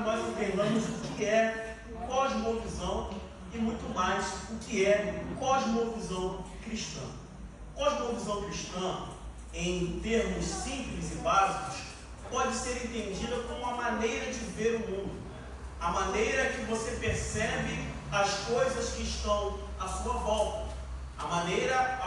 nós entendamos o que é cosmovisão e muito mais o que é cosmovisão cristã. Cosmovisão cristã, em termos simples e básicos, pode ser entendida como uma maneira de ver o mundo, a maneira que você percebe as coisas que estão à sua volta, a maneira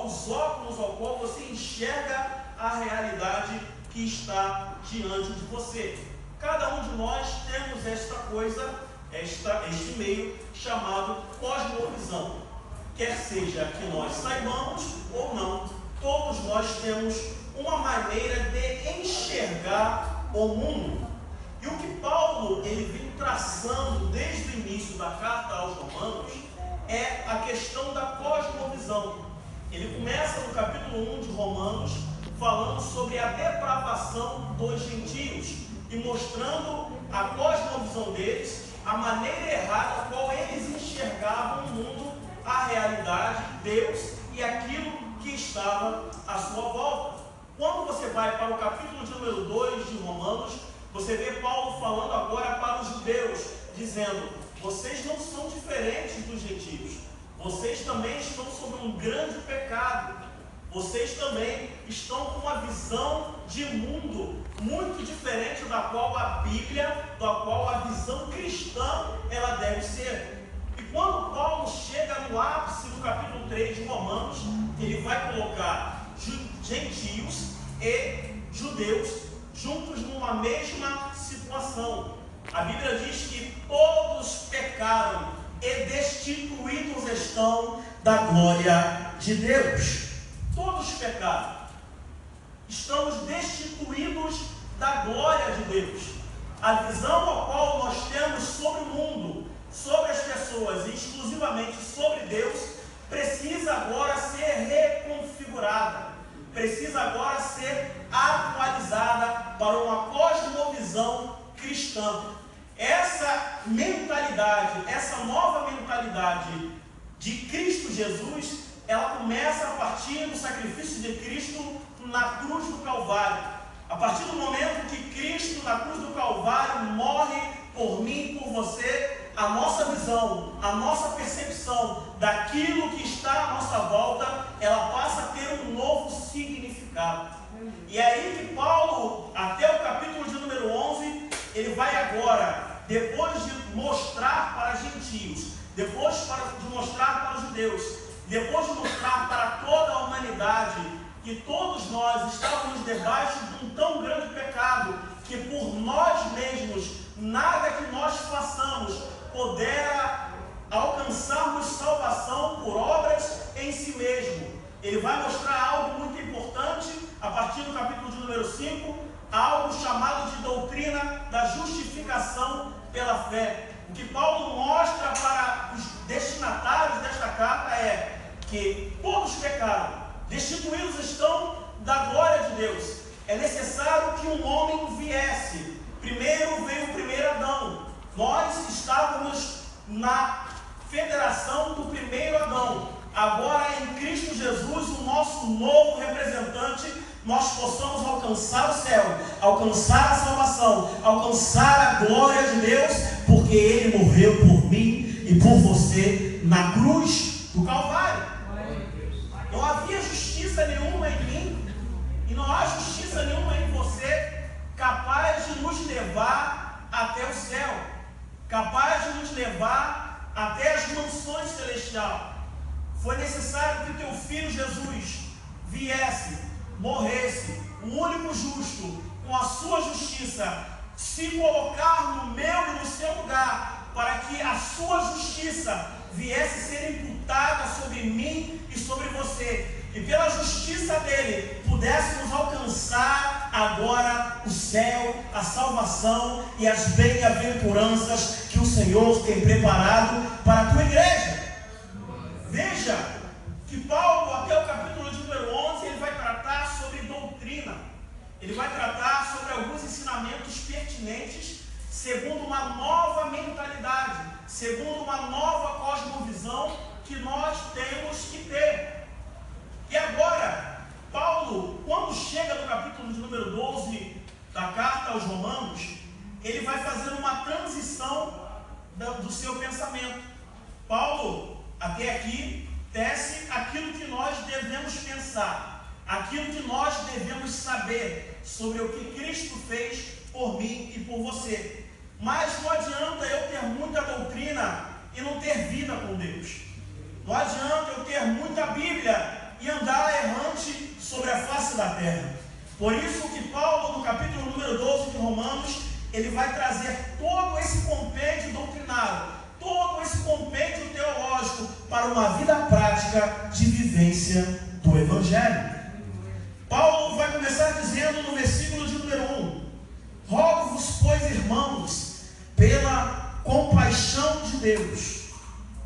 os óculos ao qual você enxerga a realidade que está diante de você. Cada um de nós temos esta coisa, este meio chamado cosmovisão. Quer seja que nós saibamos ou não, todos nós temos uma maneira de enxergar o mundo. E o que Paulo ele vem traçando desde o início da carta aos Romanos é a questão da cosmovisão. Ele começa no capítulo 1 de Romanos falando sobre a depravação dos gentios e mostrando a cosmovisão deles, a maneira errada qual eles enxergavam o mundo, a realidade, Deus e aquilo que estava à sua volta. Quando você vai para o capítulo de número 2 de Romanos, você vê Paulo falando agora para os judeus, dizendo: vocês não são diferentes dos gentios, vocês também estão sob um grande pecado, vocês também estão com uma visão de mundo muito diferente da qual a Bíblia, da qual a visão cristã ela deve ser. E quando Paulo chega no ápice do capítulo 3 de Romanos, ele vai colocar gentios e judeus juntos numa mesma situação. A Bíblia diz que todos pecaram e destituídos estão da glória de Deus. Todos pecaram. Estamos destituídos da glória de Deus. A visão a qual nós temos sobre o mundo, sobre as pessoas e exclusivamente sobre Deus, precisa agora ser reconfigurada. Precisa agora ser atualizada para uma cosmovisão cristã. Essa mentalidade, essa nova mentalidade de Cristo Jesus, ela começa a partir do sacrifício de Cristo na cruz do Calvário. A partir do momento que Cristo na cruz do Calvário morre por mim e por você, a nossa visão, a nossa percepção daquilo que está à nossa volta, ela passa a ter um novo significado. E é aí que Paulo, até o capítulo de número 11, ele vai agora, depois de mostrar para gentios, depois de mostrar para os judeus, depois de mostrar para toda a humanidade que todos nós estávamos debaixo de um tão grande pecado, que por nós mesmos, nada que nós façamos poderá alcançarmos salvação por obras em si mesmo. Ele vai mostrar algo muito importante a partir do capítulo de número 5, algo chamado de doutrina da justificação pela fé. O que Paulo mostra para os destinatários desta carta é que todos pecaram, destituídos estão da glória de Deus. É necessário que um homem viesse. Primeiro veio o primeiro Adão. Nós estávamos na federação do primeiro Adão. Agora em Cristo Jesus, o nosso novo representante, nós possamos alcançar o céu, alcançar a salvação, alcançar a glória de Deus, porque Ele morreu por mim e por você na cruz do Calvário. Não havia justiça nenhuma em mim e não há justiça nenhuma em você capaz de nos levar até o céu, capaz de nos levar até as mansões celestiais. Foi necessário que o teu Filho Jesus viesse, morresse, o único justo, com a sua justiça, se colocar no meu e no seu lugar, para que a sua justiça viesse ser imputada sobre mim e sobre você, e pela justiça dele pudéssemos alcançar agora o céu, a salvação e as bem-aventuranças que o Senhor tem preparado para a tua igreja. Veja que Paulo, até o capítulo de número 11, ele vai tratar sobre doutrina. Ele vai tratar sobre alguns ensinamentos pertinentes segundo uma nova mentalidade, segundo uma nova cosmovisão que nós temos que ter. E agora, Paulo, quando chega no capítulo de número 12 da carta aos Romanos, ele vai fazer uma transição do seu pensamento. Paulo, até aqui, tece aquilo que nós devemos pensar, aquilo que nós devemos saber sobre o que Cristo fez por mim e por você. Mas não adianta eu ter muita doutrina e não ter vida com Deus. Não adianta eu ter muita Bíblia e andar errante sobre a face da terra. Por isso que Paulo, no capítulo número 12 de Romanos, ele vai trazer todo esse compêndio doutrinário, todo esse compêndio teológico para uma vida prática de vivência do Evangelho. Paulo vai começar dizendo no versículo de número 1: rogo-vos, pois, irmãos, pela compaixão de Deus,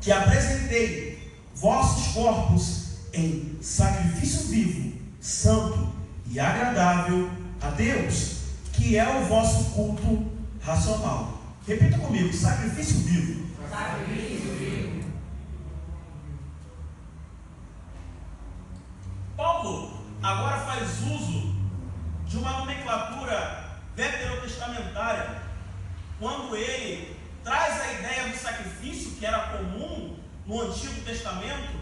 que apresentei vossos corpos em sacrifício vivo, santo e agradável a Deus, que é o vosso culto racional. Repita comigo: sacrifício vivo. Sacrifício vivo. Paulo agora faz uso de uma nomenclatura veterotestamentária, quando ele traz a ideia do sacrifício, que era comum no Antigo Testamento,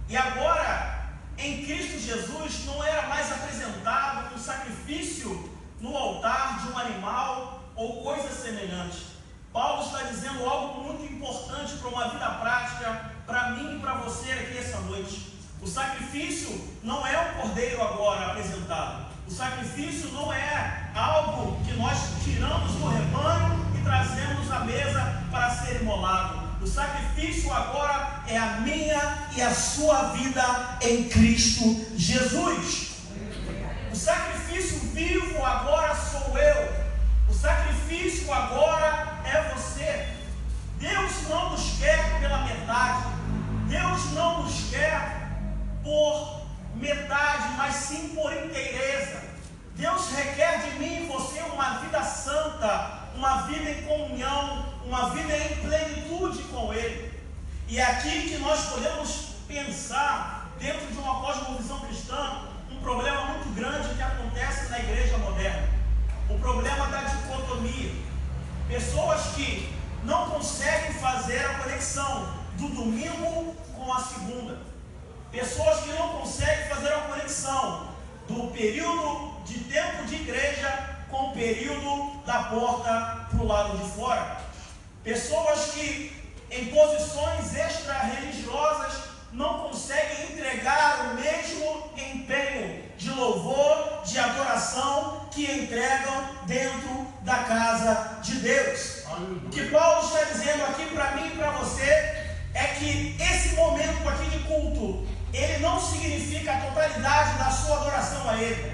e agora em Cristo Jesus não era mais apresentado um sacrifício no altar de um animal ou coisa semelhante. Paulo está dizendo algo muito importante para uma vida prática, para mim e para você aqui essa noite. O sacrifício não é um cordeiro agora apresentado. O sacrifício não é algo que nós tiramos do rebanho e trazemos à mesa para ser imolado. O sacrifício agora é a minha e a sua vida em Cristo Jesus. O sacrifício vivo agora sou eu. O sacrifício agora é você. Deus não nos quer pela metade. Deus não nos quer por metade, mas sim por inteireza. Deus requer de mim e você uma vida santa, uma vida em comunhão, uma vida em plenitude com Ele. E é aqui que nós podemos pensar, dentro de uma cosmovisão cristã, um problema muito grande que acontece na igreja moderna. O problema da dicotomia. Pessoas que não conseguem fazer a conexão do domingo com a segunda. Pessoas que não conseguem fazer a conexão do período de tempo de igreja com o período da porta para o lado de fora. Pessoas que em posições extra-religiosas não conseguem entregar o mesmo empenho de louvor, de adoração que entregam dentro da casa de Deus. O que Paulo está dizendo aqui para mim e para você é que esse momento aqui de culto, ele não significa a totalidade da sua adoração a Ele.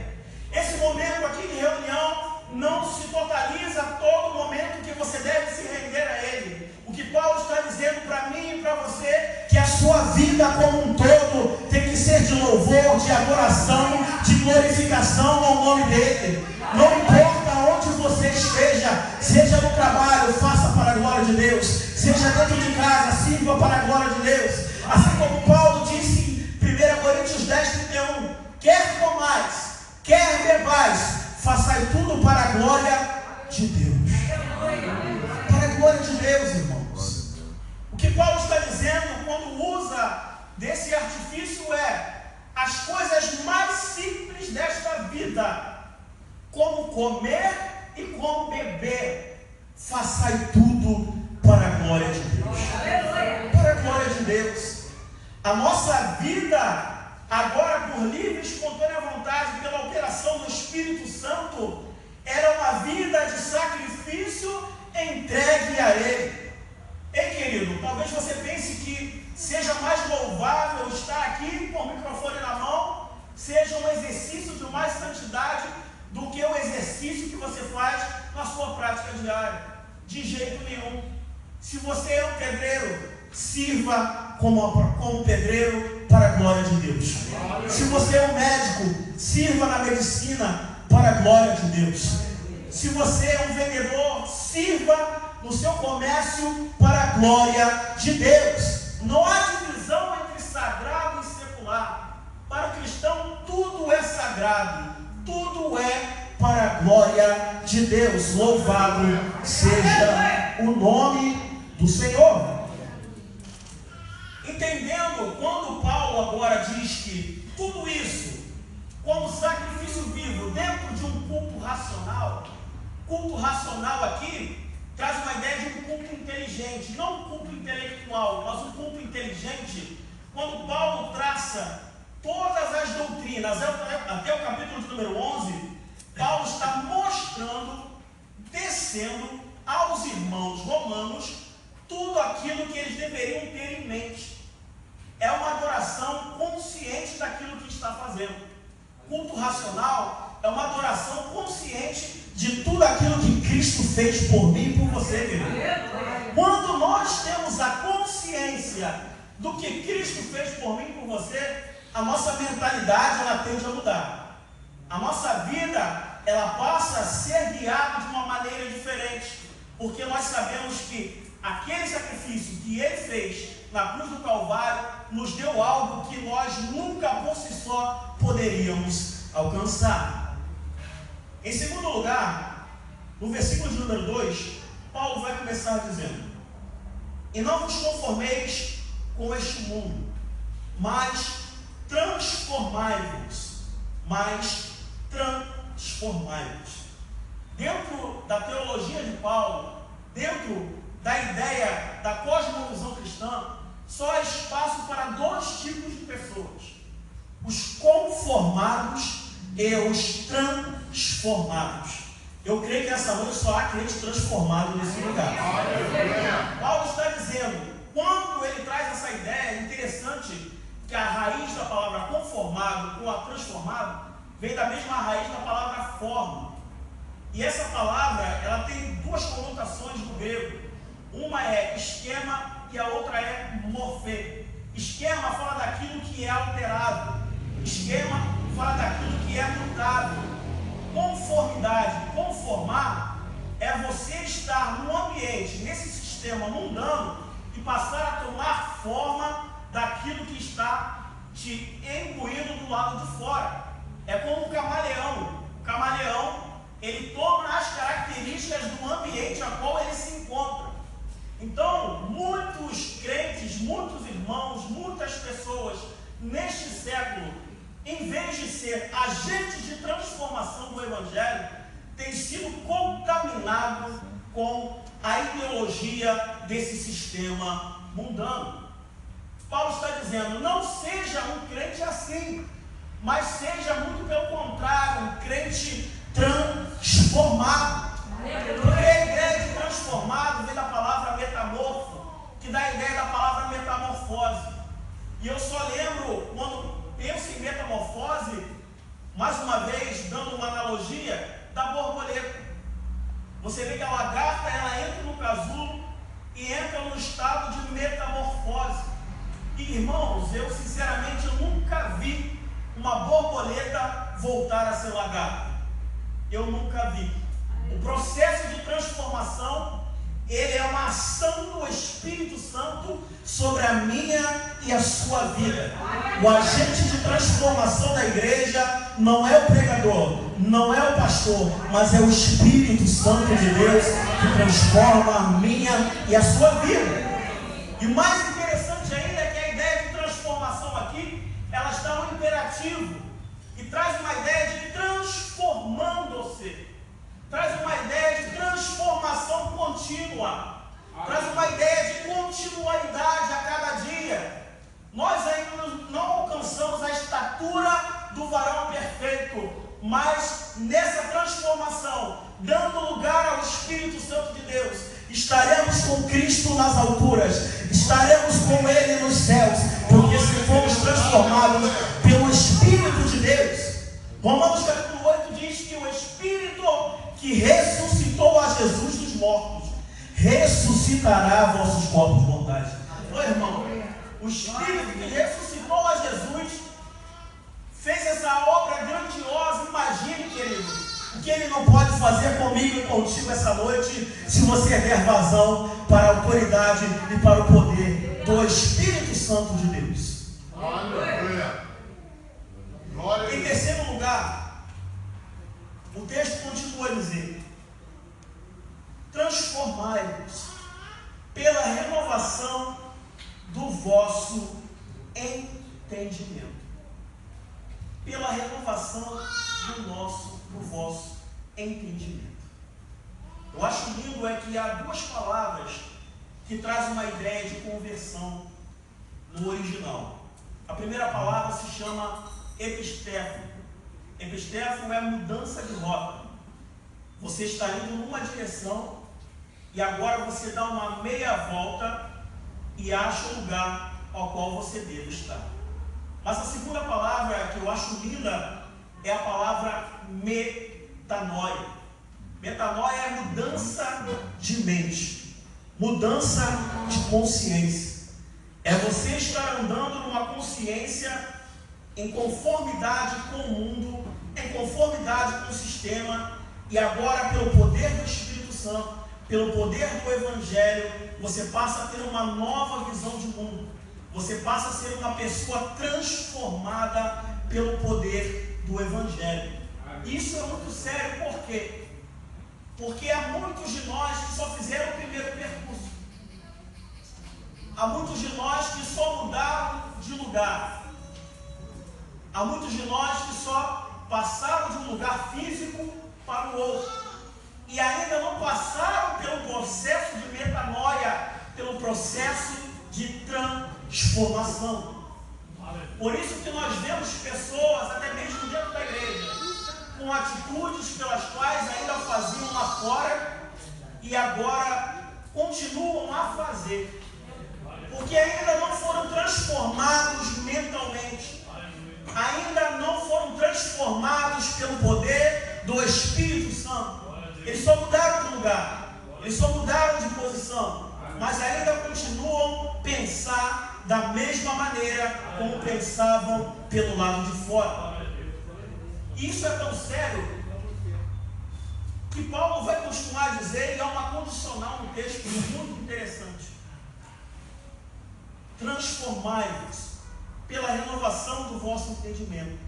Esse momento aqui de reunião não se totaliza todo momento que você deve se render a Ele. O que Paulo está dizendo para mim e para você, que a sua vida como um todo tem que ser de louvor, de adoração, de glorificação ao nome dEle. Não importa onde você esteja, seja no trabalho, faça para a glória de Deus, seja dentro de casa, sirva para a glória de Deus. Assim como Paulo disse em 1 Coríntios 10:31, quer comais, quer bebais, façai tudo para a glória de Deus. Para a glória de Deus, irmãos. O que Paulo está dizendo quando usa desse artifício é as coisas mais simples desta vida, como comer e como beber, façai tudo para a glória de Deus. Para a glória de Deus. A nossa vida, agora por livre e espontânea vontade, pela operação do Espírito Santo, era uma vida de sacrifício entregue a Ele. Ei, querido, talvez você pense que seja mais louvável estar aqui com o microfone na mão, seja um exercício de mais santidade do que o exercício que você faz na sua prática diária. De jeito nenhum. Se você é um pedreiro, sirva como pedreiro para a glória de Deus. Se você é um médico, sirva na medicina para a glória de Deus. Se você é um vendedor, sirva no seu comércio para a glória de Deus. Não há divisão entre sagrado e secular. Para o cristão, tudo é sagrado, tudo é para a glória de Deus. Louvado seja o nome do Senhor. Entendendo, quando Paulo agora diz que tudo isso, como sacrifício vivo, dentro de um culto racional aqui, traz uma ideia de um culto inteligente, não um culto intelectual, mas um culto inteligente. Quando Paulo traça todas as doutrinas, até o capítulo de número 11, Paulo está mostrando, descendo aos irmãos romanos, tudo aquilo que eles deveriam ter em mente. É uma adoração consciente daquilo que está fazendo. Culto racional é uma adoração consciente de tudo aquilo que Cristo fez por mim e por você, querido. Quando nós temos a consciência do que Cristo fez por mim e por você, a nossa mentalidade ela tende a mudar. A nossa vida ela passa a ser guiada de uma maneira diferente, porque nós sabemos que aquele sacrifício que Ele fez na cruz do Calvário nos deu algo que nós nunca por si só poderíamos alcançar. Em segundo lugar, no versículo de número 2, Paulo vai começar dizendo: e não vos conformeis com este mundo, mas transformai-vos. Dentro da teologia de Paulo, dentro da ideia da cosmovisão cristã, só há espaço para dois tipos de pessoas: os conformados e os transformados. Eu creio que essa noite só há crente transformado nesse lugar. Paulo está dizendo, quando ele traz essa ideia, é interessante que a raiz da palavra conformado com a transformado vem da mesma raiz da palavra forma. E essa palavra, ela tem duas conotações no grego. Uma é esquema e a outra é morfê. Esquema fala daquilo que é alterável. Esquema fala daquilo que é mutável. Conformidade, conformar, é você estar no ambiente, nesse sistema mundano e passar a tomar forma daquilo que está te imbuindo do lado de fora. É como o camaleão. O camaleão, ele toma as características do ambiente a qual ele se encontra. Então, muitos crentes, muitos irmãos, muitas pessoas neste século, em vez de ser agentes de transformação do Evangelho, têm sido contaminados com a ideologia desse sistema mundano. Paulo está dizendo, não seja um crente assim, mas seja muito pelo contrário, um crente transformado. Porque a ideia de transformado vem da palavra metamorfo, que dá a ideia da palavra metamorfose. E eu só lembro, quando penso em metamorfose, mais uma vez, dando uma analogia, da borboleta. Você vê que a lagarta, ela entra no casulo e entra no estado de metamorfose. E, irmãos, eu sinceramente nunca vi uma borboleta voltar a ser lagarta. Eu nunca vi. O processo de transformação, ele é uma ação do Espírito Santo sobre a minha e a sua vida. O agente de transformação da igreja não é o pregador, não é o pastor, mas é o Espírito Santo de Deus que transforma a minha e a sua vida. E o mais interessante ainda é que a ideia de transformação aqui, ela está no imperativo e traz uma ideia de transformando-se. Traz uma ideia de transformação contínua. Traz uma ideia de continuidade a cada dia. Nós ainda não alcançamos a estatura do varão perfeito, mas nessa transformação, dando lugar ao Espírito Santo de Deus, estaremos com Cristo nas alturas, estaremos com Ele nos céus, porque se fomos transformados pelo Espírito de Deus. Romanos capítulo 8 diz que o Espírito que ressuscitou a Jesus dos mortos ressuscitará vossos corpos mortais. Ô irmão, o Espírito que ressuscitou a Jesus fez essa obra grandiosa. Imagine, querido, o que Ele não pode fazer comigo e contigo essa noite, se você der vazão para a autoridade e para o poder do Espírito Santo de Deus. Aleluia. Em terceiro lugar, o O texto continua a dizer: transformai-vos pela renovação do vosso entendimento. Pela renovação do vosso entendimento. Eu acho lindo é que há duas palavras que trazem uma ideia de conversão no original. A primeira palavra se chama epistéfo. Epistéfo é mudança de rota. Você está indo numa direção e agora você dá uma meia volta e acha o lugar ao qual você deve estar. Mas a segunda palavra que eu acho linda é a palavra metanoia. Metanoia é mudança de mente, mudança de consciência. É você estar andando numa consciência em conformidade com o mundo, em conformidade com o sistema, e agora, pelo poder do Espírito Santo, pelo poder do Evangelho, você passa a ter uma nova visão de mundo. Você passa a ser uma pessoa transformada pelo poder do Evangelho. Isso é muito sério, por quê? Porque há muitos de nós que só fizeram o primeiro percurso. Há muitos de nós que só mudaram de lugar. Há muitos de nós que só passaram de um lugar físico para o outro. E ainda não passaram pelo processo de metanoia, pelo processo de transformação. Por isso que nós vemos pessoas, até mesmo dentro da igreja, com atitudes pelas quais ainda faziam lá fora e agora continuam a fazer, porque ainda não foram transformados mentalmente, ainda não foram transformados pelo poder do Espírito Santo. Eles só mudaram de lugar, eles só mudaram de posição, mas ainda continuam a pensar da mesma maneira como pensavam pelo lado de fora. Isso é tão sério que Paulo vai continuar a dizer, e há uma condicional no texto muito interessante: transformai-vos pela renovação do vosso entendimento,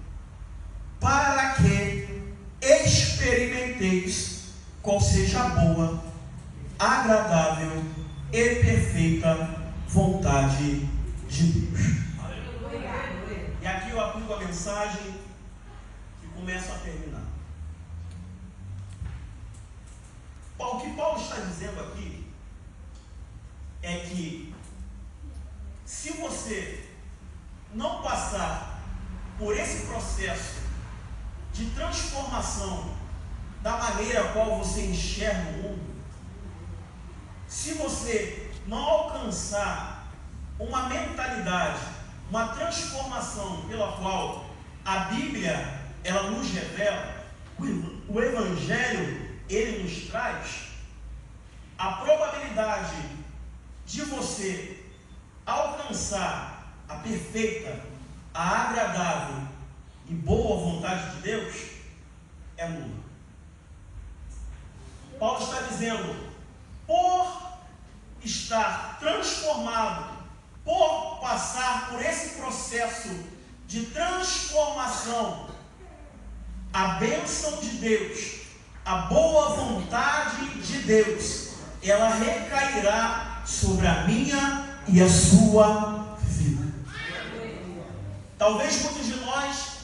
para que experimenteis qual seja a boa, agradável e perfeita vontade de Deus. E aqui eu aplico a mensagem que começa a terminar. O que Paulo está dizendo aqui é que se você não passar por esse processo de transformação da maneira qual você enxerga o mundo, se você não alcançar uma mentalidade, uma transformação pela qual a Bíblia ela nos revela, o Evangelho ele nos traz, a probabilidade de você alcançar a perfeita, a agradável e boa vontade de Deus é nula. Paulo está dizendo, por estar transformado, por passar por esse processo de transformação, a bênção de Deus, a boa vontade de Deus, ela recairá sobre a minha e a sua vida. Talvez muitos de nós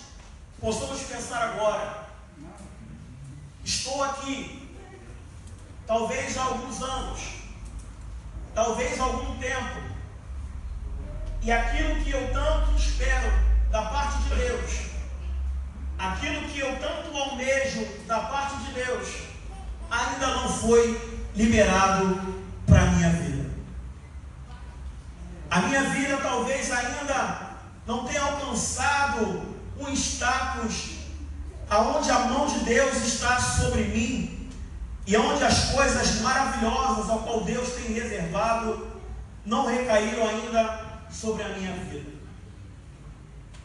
possamos pensar agora, estou aqui, talvez há alguns anos, talvez há algum tempo, e aquilo que eu tanto espero da parte de Deus, aquilo que eu tanto almejo da parte de Deus, ainda não foi liberado para a minha vida. A minha vida talvez ainda não tenha alcançado um status aonde a mão de Deus está sobre mim, e onde as coisas maravilhosas ao qual Deus tem reservado não recaíram ainda sobre a minha vida.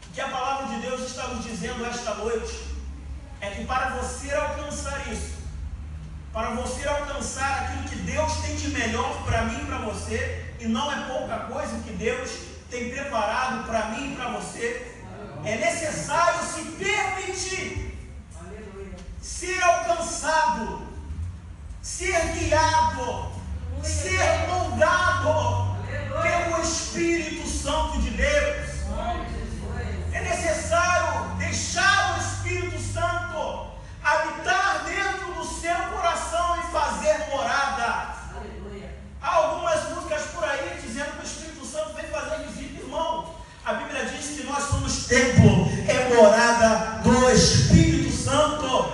O que a palavra de Deus está nos dizendo esta noite é que para você alcançar isso, para você alcançar aquilo que Deus tem de melhor para mim e para você, e não é pouca coisa que Deus tem preparado para mim e para você, é necessário se permitir ser alcançado, ser guiado, ser moldado pelo Espírito Santo de Deus. É necessário deixar o Espírito Santo habitar dentro do seu coração e fazer morada. Há algumas músicas por aí dizendo que o Espírito Santo vem fazer visita, irmão. A Bíblia diz que nós somos templo, é morada do Espírito Santo.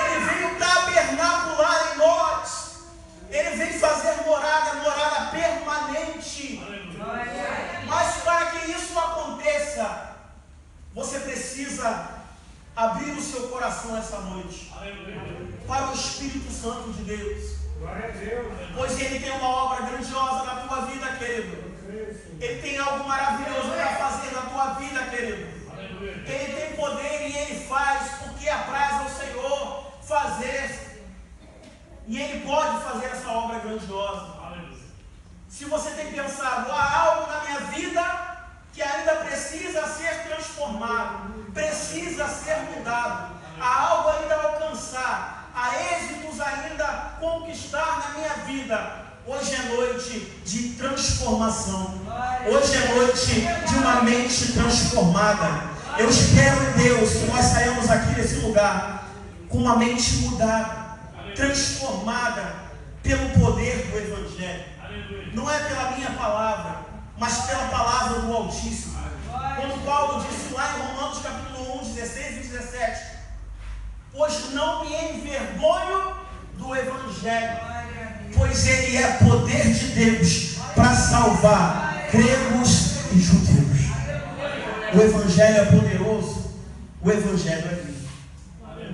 Ele veio tabernacular em nós. Ele vem fazer morada permanente. Mas para que isso aconteça, você precisa abrir o seu coração essa noite para o Espírito Santo de Deus. Pois Ele tem uma obra grandiosa na tua vida, querido. Ele tem algo maravilhoso para fazer na tua vida, querido. Ele tem poder e Ele faz porque apraz ao Senhor fazer. E Ele pode fazer essa obra grandiosa. Se você tem pensado, há algo na minha vida que ainda precisa ser transformado, precisa ser mudado, há algo ainda a alcançar, há êxitos ainda a conquistar na minha vida. Hoje é noite de transformação. Hoje é noite de uma mente transformada. Eu espero em Deus que nós saímos aqui desse lugar com uma mente mudada, transformada pelo poder do Evangelho. Não é pela minha palavra, mas pela palavra do Altíssimo. Quando Paulo disse lá em Romanos capítulo 1, 16 e 17: pois não me envergonho do Evangelho, pois ele é poder de Deus para salvar gregos e judeus. O Evangelho é poderoso, o Evangelho é vivo. Eu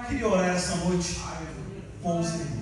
queria orar essa noite com os irmãos.